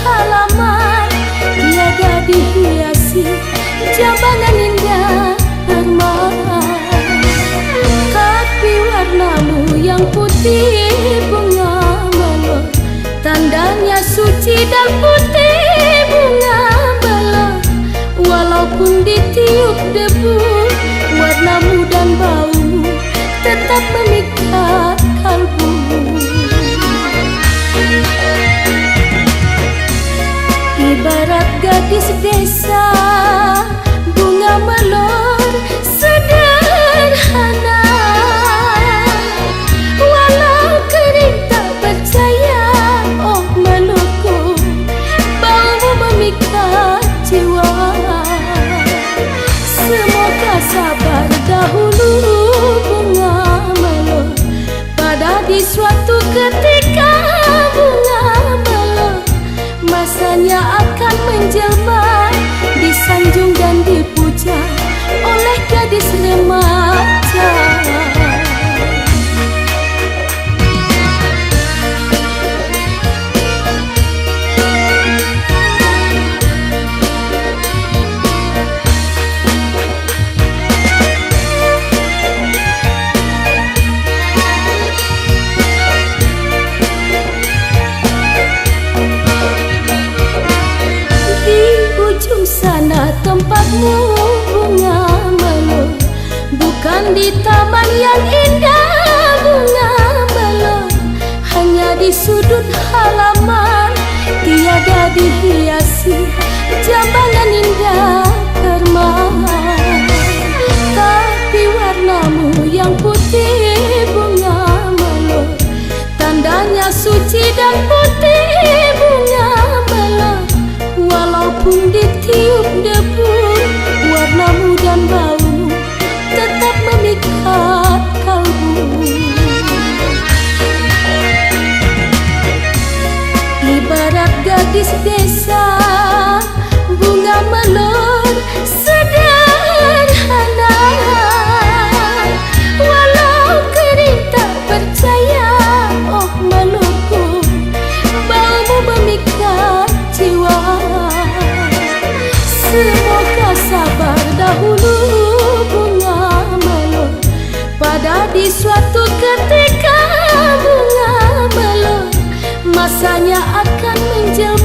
halaman, tiada dihiasi jambangan indah permai. Tapi warnamu yang putih bunga melon, tandanya suci dan putih bunga melon. Walaupun ditiup debu, warnamu dan baumu tetap memikat kalbu. Ibarat gadis desa, bunga melon sederhana. Walau kering tak percaya, oh melukku, baumu memikat jiwa. Semoga sabar dahulu bunga melon, pada di suatu ketika bunga melon masanya akan menjelma, disanjung dan dipuja oleh gadis remaja. Sana tempatmu bunga melon, bukan di taman yang indah bunga melon, hanya di sudut halaman, tiada dihiasi jambangan indah permai. Tapi warnamu yang putih bunga melon, tandanya suci dan putih bunga melon. Walaupun ditiup debu, warnamu dan baumu tetap memikat kalbu. Ibarat gadis desa, bunga melon sederhana. Walau kering tak percaya, oh melukku, baumu memikat jiwa. Semoga sabar dahulu bunga melon, pada di suatu ketika bunga melon masanya akan menjelma,